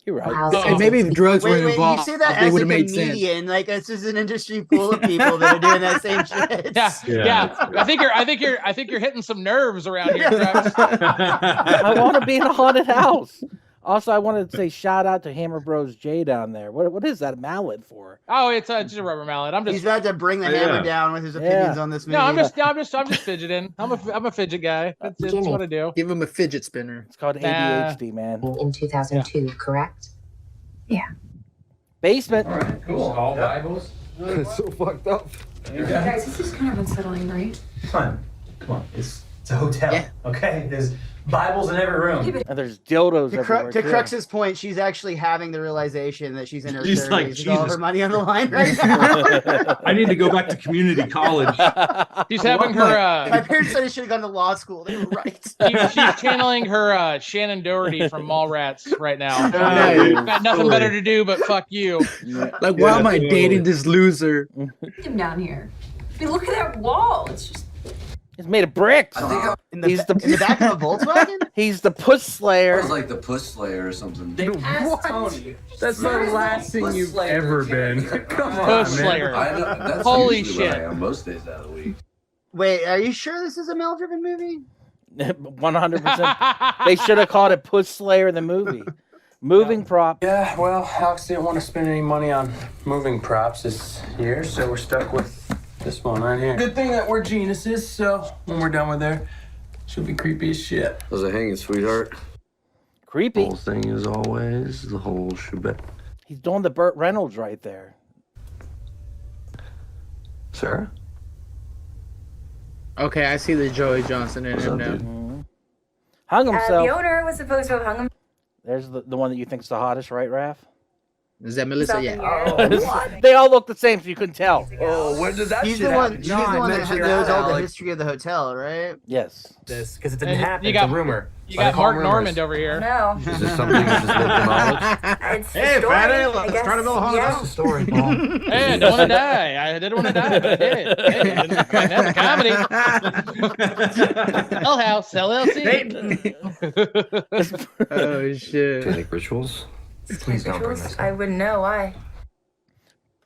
You're right. Wow. And maybe if drugs were Wait, you involved, say that they as would a have made sense. comedian? Like this is an industry full of people that are doing that same shit. Yeah. I think you're hitting some nerves around here, Travis. I want to be in a haunted house. Also, I wanted to say shout out to Hammer Bros J down there. What is that mallet for? Oh, it's just a rubber mallet. I'm He's just about to bring the Yeah. hammer down with his opinions on this movie. no, I'm just fidgeting. I'm a fidget guy. That's what I do. Give him a fidget spinner. It's called ADHD, man. In 2002, correct? Basement. All Bibles. It's so fucked up. Guys, this is kind of unsettling, right? Fun. Come on. It's a hotel. Yeah. Okay? There's Bibles in every room. And there's dildos To, everywhere. to too. Crux's point, she's actually having the realization that she's in her She's 30s like, with all of Jesus. her money on the line right now. I need to go back to community college. She's having her My parents said I should have gone to law school. They were right. she's channeling her Shannon Doherty from Mallrats right now. Nice. Got nothing better to do but fuck you. Like, why am I dating this loser? Him down here. I mean, look at that wall. It's just. It's made of bricks. In the, He's the- in the back of a Volkswagen? He's the puss slayer. like the Puss Slayer or something. That's the last thing you've ever been. Come on, Puss man. Slayer. That's Holy usually what shit. I am most days out of the week. Wait, are you sure this is a male-driven movie? 100%. They should have called it Puss Slayer the movie. Moving prop. Yeah, well, Alex didn't want to spend any money on moving props this year, so we're stuck with this one right here. Good thing that we're geniuses, so when we're done with her, she'll be creepy as shit. How's it hanging, sweetheart? Creepy. Whole thing is always the whole shebang. He's doing the Burt Reynolds right there. Sarah? Okay, I see the Joey Johnson in What's him up, now. dude? Hung himself. The owner was supposed to have hung him. There's the one that you think's the hottest, right, Raph? Is that Melissa? Yeah. Oh, they all look the same, so you couldn't tell. Oh, when did that She's shit the one. happen? She's the one that mentioned knows all the Alex. history of the hotel, right? Yes. This, because it And didn't happen. you It's got- a rumor. You got Mark Normand over here. No. Is this something you just looked him It's Hey, a story, fatty, I let's guess. try to build a haunted Yeah. house. Story. Hey, I don't want to die. I didn't want to die, but I did. Hey, that's a comedy. Hell House LLC. Oh shit. Satanic rituals? Please don't bring this I up. wouldn't know why.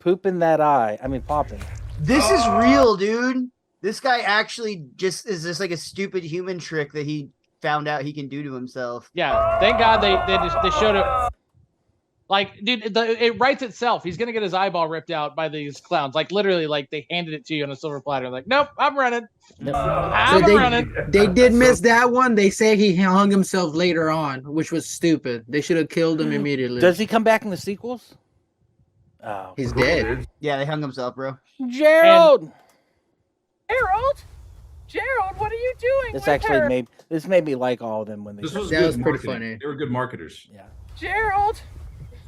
Poop in that eye. I mean, popping. This is real, dude. This guy actually just is just like a stupid human trick that he found out he can do to himself. Yeah, thank God they showed it. Like, dude, it writes itself. He's gonna get his eyeball ripped out by these clowns. Like, literally, like they handed it to you on a silver platter. Like, nope, I'm running. I'm running. They did miss that one. They say he hung himself later on, which was stupid. They should have killed him immediately. Does he come back in the sequels? Oh, He's dead. Yeah, they hung himself, bro. Gerald. Gerald, what are you doing? This with actually her? made me like all of them when they. This was That good was pretty marketing. funny. They were good marketers. Yeah. Gerald,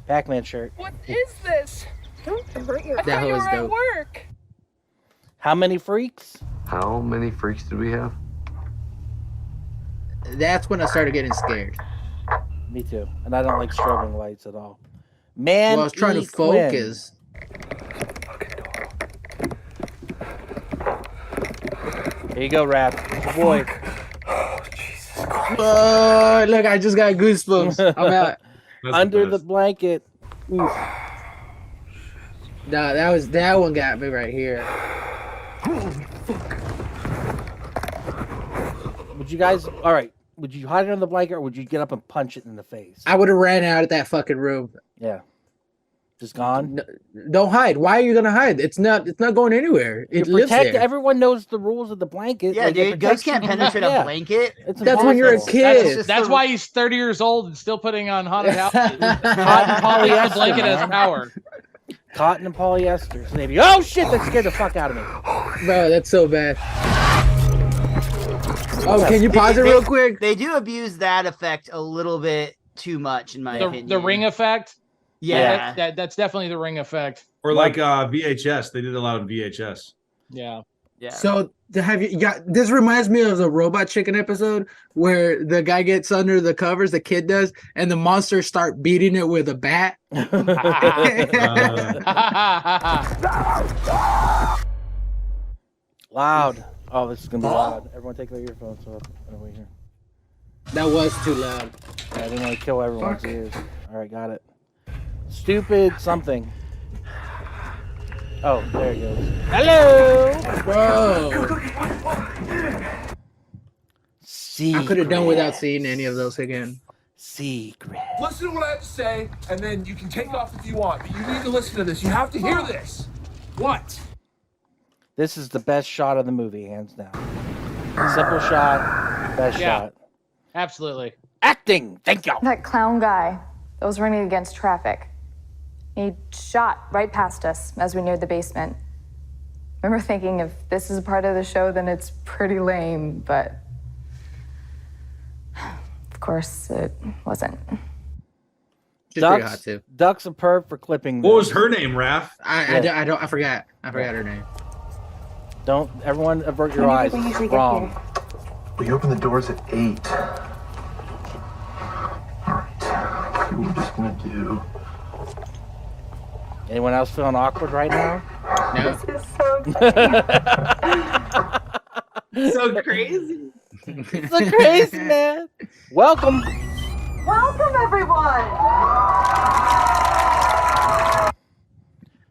Pac-Man shirt. what is this? Don't hurt your I That thought you was were at dope. work. How many freaks? How many freaks did we have? That's when I started getting scared. Me too. And I don't like strobing lights at all. Man, Well, I was trying to E. Quinn. focus. Here you go, Raph. It's your boy. Look, I just got goosebumps. I'm out. That's Under the best. blanket. Oof. Nah, that one got me right here. Would you guys? All right. Would you hide it under the blanket, or would you get up and punch it in the face? I would have ran out of that fucking room. Yeah. Just gone. Don't hide. Why are you gonna hide? It's not going anywhere. It You lives protect. there. Everyone knows the rules of the blanket. Yeah, Like, it dude. Ghosts protects you can't from- penetrate yeah. a blanket. It's That's when you're a impossible. kid. That's why he's 30 years old and still putting on haunted house. Cotton polyester, the blanket has man. power. Cotton and polyester. Maybe. Oh shit! That scared the fuck out of me. Bro, that's so bad. Oh, can you pause it real quick? They do abuse that effect a little bit too much, in my opinion. The ring effect. Yeah. That's definitely the ring effect. Or like VHS. They did a lot of VHS. Yeah. Yeah. So have you got this? Reminds me of the Robot Chicken episode where the guy gets under the covers, the kid does, and the monsters start beating it with a bat. Loud. Oh, this is gonna be loud. Everyone take their earphones off. What are we here? That was too loud. I didn't want to kill everyone's ears. All right, got it. Stupid something. Oh, there it goes. Hello, Bro. Secret. I could have done without seeing any of those again. Secret. Listen to what I have to say, and then you can take off if you want. But you need to listen to this. You have to hear this. What? This is the best shot of the movie, hands down. Simple shot, best shot. Absolutely. Acting. Thank you. That clown guy that was running against traffic. He shot right past us as we neared the basement. I remember thinking if this is a part of the show, then it's pretty lame, but of course it wasn't. She's pretty hot too. Duck's a perv for clipping. What was her name, Raph? I forgot her name. Don't everyone avert your eyes. It's wrong. We open the doors at 8. Alright. What we're just gonna do. Anyone else feeling awkward right now? No. This is so So crazy. It's so crazy, man. Welcome. Welcome, everyone.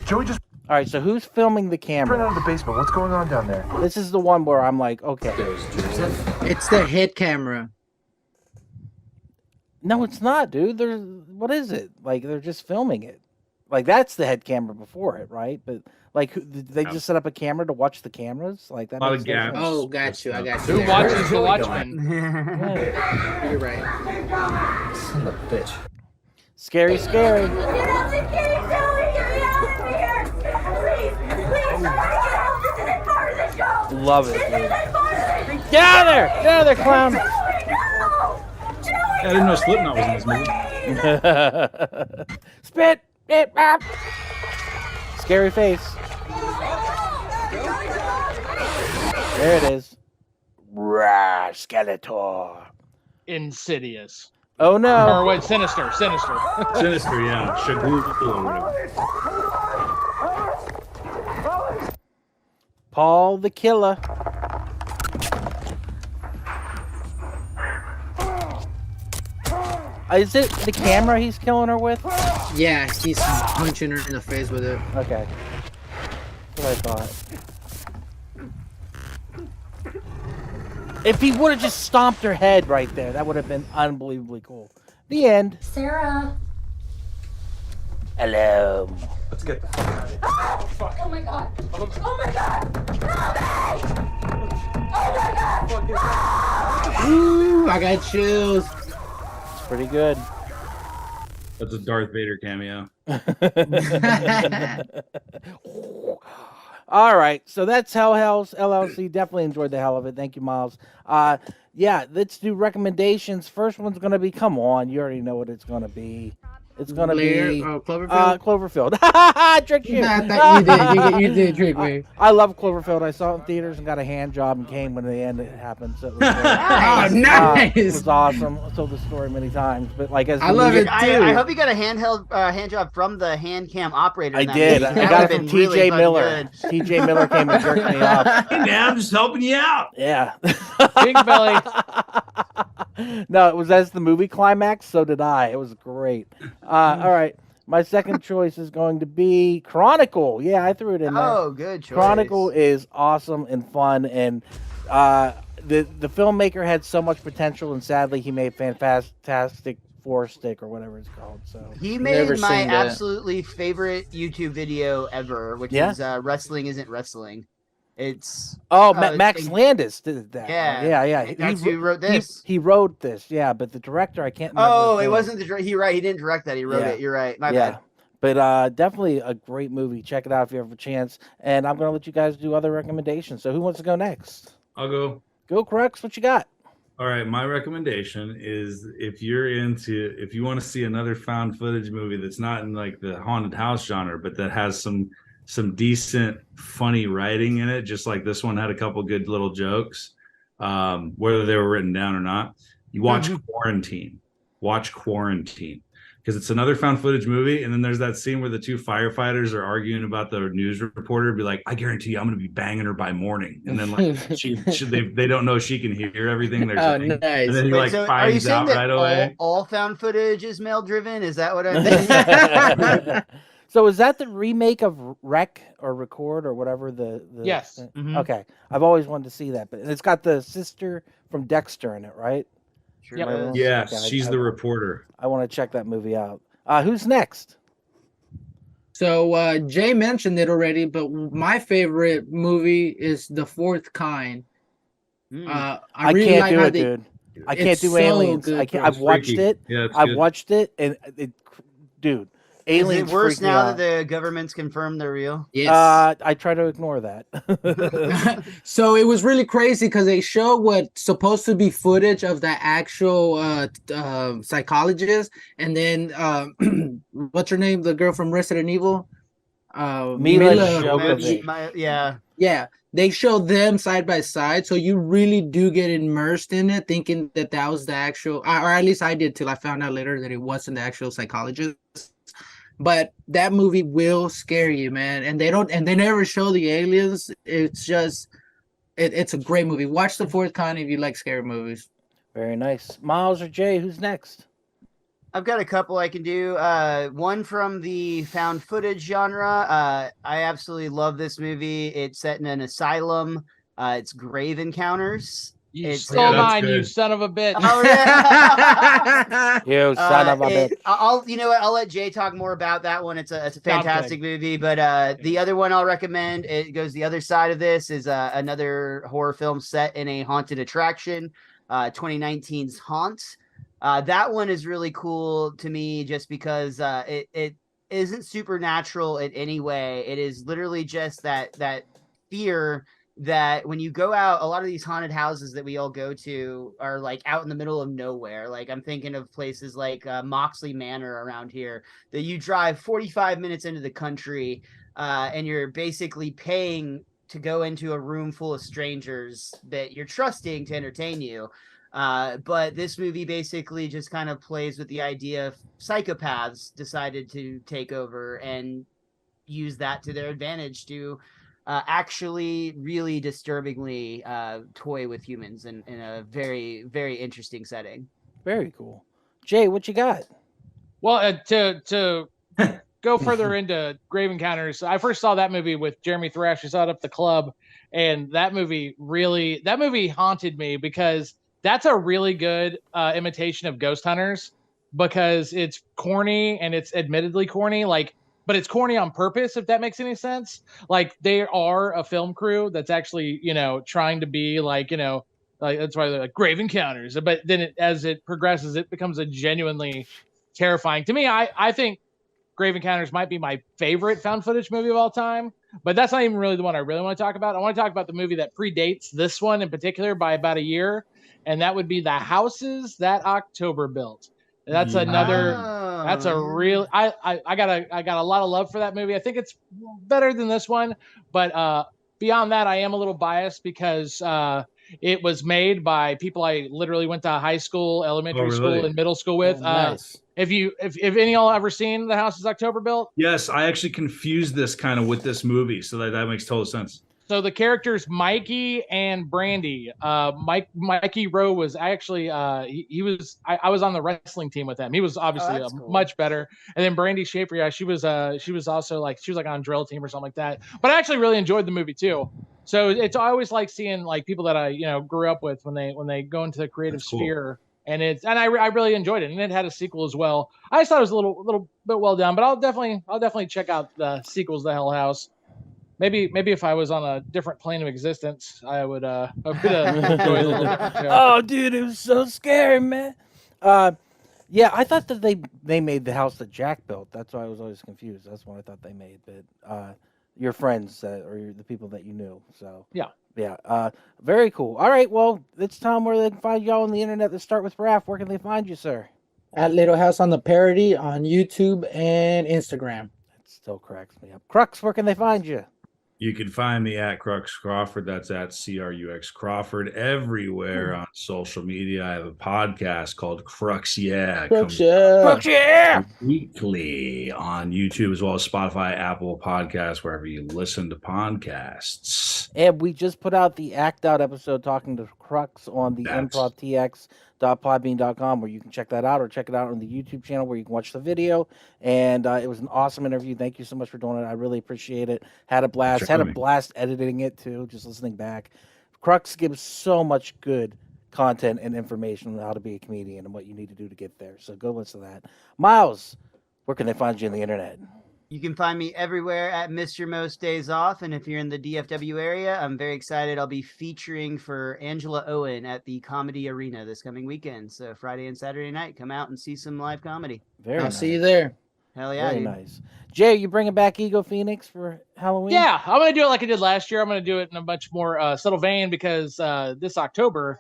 Joey just All right, so who's filming the ran camera? out of the basement. What's going on down there? This is the one where I'm like, okay. It's the head camera. No, it's not, dude. What is it? Like they're just filming it. Like that's the head camera before it, right? But like, did they just set up a camera to watch the cameras? Like that. Lot Makes of no gaps. sense. Oh, got you. I got you. Who there. watches The Watchmen? You're right. Son of a bitch. Scary, scary. Get out the gate, Sally! Get me out of here! Please, please, somebody get out! This isn't part of the show! Love it, This dude. isn't part of the Get out of there! Get out of there, clown! Joey, no! Joey, I didn't know Slipknot was in this movie. Spit it up. Scary face. There it is. Rah, Skeletor. Insidious. Oh no. Or wait, Sinister. Sinister, yeah. Shagul or whatever. Paul the Killer. Is it the camera he's killing her with? Yeah, he's punching her in the face with it. Okay. That's what I thought. If he would have just stomped her head right there, that would have been unbelievably cool. The end. Sarah. Hello. Let's get the fuck out of here. oh my god! Oh my god! Help me! Oh my god! Ooh, I got chills. It's pretty good. That's a Darth Vader cameo. All right, so that's Hell House LLC. Definitely enjoyed the hell of it. Thank you, Miles. Yeah, let's do recommendations. First one's gonna be. Come on, you already know what it's gonna be. It's gonna be Cloverfield. Cloverfield. I tricked you. Nah, I thought you did trick me. I love Cloverfield. I saw it in theaters and got a hand job and came when the end it happened. So it was great. Oh, nice. It was awesome. I told the story many times, but like as I love it. I hope you got a hand job from the hand cam operator. I in that did. movie. I That got it would've from been really TJ fucking Miller. good. TJ Miller came and jerked me off. Hey man, I'm just helping you out. Yeah. Big belly. No, it was as the movie climax. So did I. It was great. All right. My second choice is going to be Chronicle. Yeah, I threw it in there. Oh, good choice. Chronicle is awesome and fun, and the filmmaker had so much potential, and sadly, he made Fantastic Four Stick or whatever it's called. So He made my absolutely favorite YouTube video ever, which is Wrestling Isn't Wrestling. It's Max Landis did that. Yeah, yeah. That's who wrote this. He wrote this, yeah. But the director, I can't remember. Oh, his it name. wasn't the director. He didn't direct that. He wrote it. You're right. My bad. But definitely a great movie. Check it out if you have a chance. And I'm gonna let you guys do other recommendations. So who wants to go next? I'll go. Go, Crux. What you got? All right, my recommendation is if you want to see another found footage movie that's not in like the haunted house genre, but that has some decent funny writing in it, just like this one had a couple good little jokes, whether they were written down or not. You watch Quarantine. Watch Quarantine. Because it's another found footage movie, and then there's that scene where the two firefighters are arguing about the news reporter. Be like, I guarantee you, I'm going to be banging her by morning. And then like they don't know she can hear everything they're saying. Nice. And then he Wait, so are you finds saying out that right away. all found footage is male driven? Is that what I'm So is that the remake of Rec or Record or whatever the Yes. Mhm. Okay. I've always wanted to see that, but it's got the sister from Dexter in it, right? Yep. Am I- Yes, okay, she's the reporter. I want to check that movie out. Who's next? So Jay mentioned it already, but my favorite movie is The Fourth Kind. Mm. I really can't like do how it, they- dude. I can't it's do so aliens. good, I can't. bro. I've watched freaky. it. Yeah, it's I've good. watched it, and dude, Is aliens. it worse freak me now out. that the government's confirmed they're real? Yes. I try to ignore that. So it was really crazy because they show what's supposed to be footage of the actual psychologist, and then what's her name? The girl from Resident Evil, Mila Jovovich. Yeah. Yeah, they show them side by side, so you really do get immersed in it, thinking that that was the actual, or at least I did till I found out later that it wasn't the actual psychologist. But that movie will scare you, man, and they never show the aliens. It's just, it's a great movie. Watch The Fourth Kind if you like scary movies. Very nice. Miles or Jay, who's next? I've got a couple I can do. One from the found footage genre. I absolutely love this movie. It's set in an asylum. It's Grave Encounters. You It's- stole Yeah, that's mine, you good. son of a bitch. Oh yeah. You son of a bitch. I'll you know what? I'll let Jay talk more about that one. It's a fantastic movie. But the other one I'll recommend, it goes the other side of this, is another horror film set in a haunted attraction, 2019's Haunt. That one is really cool to me just because it isn't supernatural in any way. It is literally just that fear that when you go out, a lot of these haunted houses that we all go to are like out in the middle of nowhere. Like I'm thinking of places like Moxley Manor around here that you drive 45 minutes into the country and you're basically paying to go into a room full of strangers that you're trusting to entertain you. But this movie basically just kind of plays with the idea of psychopaths decided to take over and use that to their advantage to actually really disturbingly toy with humans in a very, very interesting setting. Very cool. Jay, what you got? Well, to go further into Grave Encounters, I first saw that movie with Jeremy Thrash. We saw it up the club, and that movie haunted me because that's a really good imitation of Ghost Hunters because it's corny and it's admittedly corny, but it's corny on purpose, if that makes any sense. Like they are a film crew that's actually, trying to be like that's why they're like Grave Encounters. But then as it progresses, it becomes a genuinely terrifying. To me, I think Grave Encounters might be my favorite found footage movie of all time, but that's not even really the one I really want to talk about. I want to talk about the movie that predates this one in particular by about a year, and that would be The Houses That October Built. That's another. That's a real. I got a lot of love for that movie. I think it's better than this one, but beyond that, I am a little biased because it was made by people I literally went to high school, elementary school, and middle school with. Nice. If any of y'all ever seen The House is October Built? Yes, I actually confused this kind of with this movie, so that makes total sense. So the characters Mikey and Brandy. Mikey Rowe was actually he was I was on the wrestling team with him. He was obviously cool. much better. And then Brandy Schaefer, yeah, she was also she was on drill team or something like that. But I actually really enjoyed the movie too. So I always like seeing like people that I grew up with when they go into the creative sphere. And I really enjoyed it, and it had a sequel as well. I just thought it was a little bit well done, but I'll definitely check out the sequels to Hell House. Maybe if I was on a different plane of existence, I would enjoy it a little bit. Oh, dude, it was so scary, man. Yeah, I thought that they made the house that Jack built. That's why I was always confused. That's what I thought they made. But your friends or the people that you knew. So yeah. Very cool. All right, well, it's time where they can find y'all on the internet. Let's start with Raph. Where can they find you, sir? At Little House on the Parody on YouTube and Instagram. That still cracks me up. Crux, where can they find you? You can find me at Crux Crawford. That's at CRUX Crawford everywhere on social media. I have a podcast called Crux Yeah. Crux Yeah. Weekly on YouTube as well as Spotify, Apple Podcasts, wherever you listen to podcasts. And we just put out the Act Out episode talking to Crux on the improvtx.podbean.com, where you can check that out, or check it out on the YouTube channel where you can watch the video. And it was an awesome interview. Thank you so much for doing it. I really appreciate it. Had a blast. Had a blast editing it too, just listening back. Crux gives so much good content and information on how to be a comedian and what you need to do to get there. So go listen to that. Miles, where can they find you on the internet? You can find me everywhere at Mr. Most Days Off. And if you're in the DFW area, I'm very excited. I'll be featuring for Angela Owen at the Comedy Arena this coming weekend. So Friday and Saturday night, come out and see some live comedy. I'll see you there. Hell yeah, Very dude. Jay, you bringing back Ego Phoenix for Halloween? Yeah, I'm going to do it like I did last year. I'm going to do it in a much more subtle vein because this October,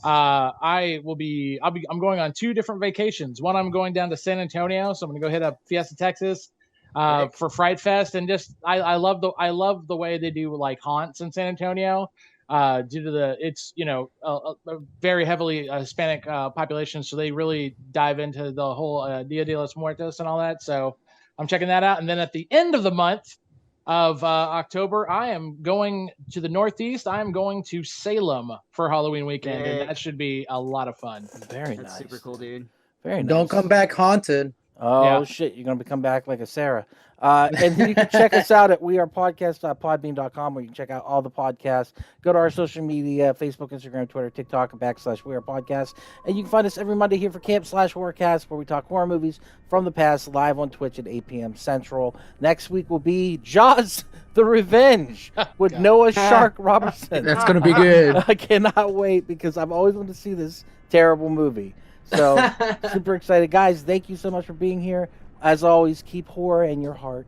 I'm going on 2 different vacations. One, I'm going down to San Antonio, so I'm going to go hit up Fiesta, Texas, for Fright Fest, and just I love the way they do like haunts in San Antonio. Due to it's a very heavily Hispanic population, so they really dive into the whole Dia de los Muertos and all that. So I'm checking that out. And then at the end of the month of October, I am going to the Northeast. I am going to Salem for Halloween weekend, and that should be a lot of fun. Very That's nice. super cool, dude. Very nice. Don't come back haunted. Oh Yeah. shit, you're gonna come back like a Sarah. And you can check us out at wearepodcast.podbean.com, where you can check out all the podcasts. Go to our social media, Facebook, Instagram, Twitter, TikTok, / wearepodcast. And you can find us every Monday here for Camp/Horrorcast, where we talk horror movies from the past, live on Twitch at 8 p.m. Central. Next week will be Jaws the Revenge with Noah Shark Robertson. That's gonna be good. I cannot wait, because I've always wanted to see this terrible movie. So super excited. Guys, thank you so much for being here. As always, keep horror in your heart.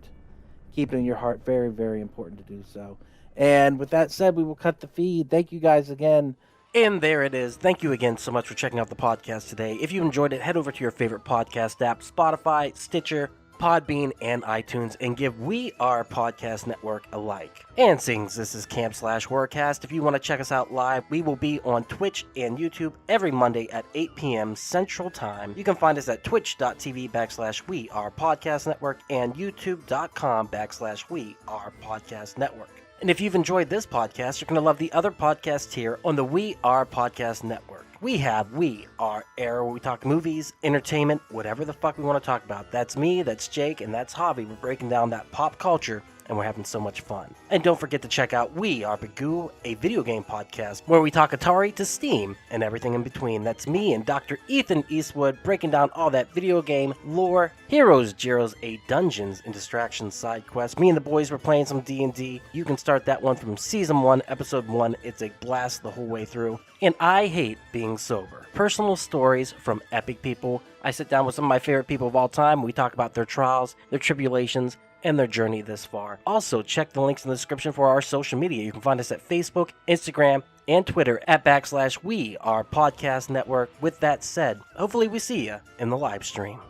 Keep it in your heart. Very, very important to do so. And with that said, we will cut the feed. Thank you guys again. And there it is. Thank you again so much for checking out the podcast today. If you enjoyed it, head over to your favorite podcast app, Spotify, Stitcher, Podbean, and iTunes, and give We Are Podcast Network a like. And since this is Camp/Horrorcast, if you want to check us out live, we will be on Twitch and YouTube every Monday at 8 p.m. Central Time. You can find us at twitch.tv/We Are Podcast Network and youtube.com/We Are Podcast Network. And if you've enjoyed this podcast, you're going to love the other podcasts here on the We Are Podcast Network. We have We Are Air, where we talk movies, entertainment, whatever the fuck we want to talk about. That's me, that's Jake, and that's Javi. We're breaking down that pop culture, and we're having so much fun. And don't forget to check out We Are Bagu, a video game podcast, where we talk Atari to Steam and everything in between. That's me and Dr. Ethan Eastwood breaking down all that video game lore, heroes, Gyros, a Dungeons and Distractions side quest. Me and the boys were playing some D&D. You can start that one from Season 1, Episode 1. It's a blast the whole way through. And I Hate Being Sober. Personal stories from epic people. I sit down with some of my favorite people of all time. We talk about their trials, their tribulations, and their journey this far. Also, check the links in the description for our social media. You can find us at Facebook, Instagram, and Twitter at / We Are Podcast Network. With that said, hopefully we see you in the live stream.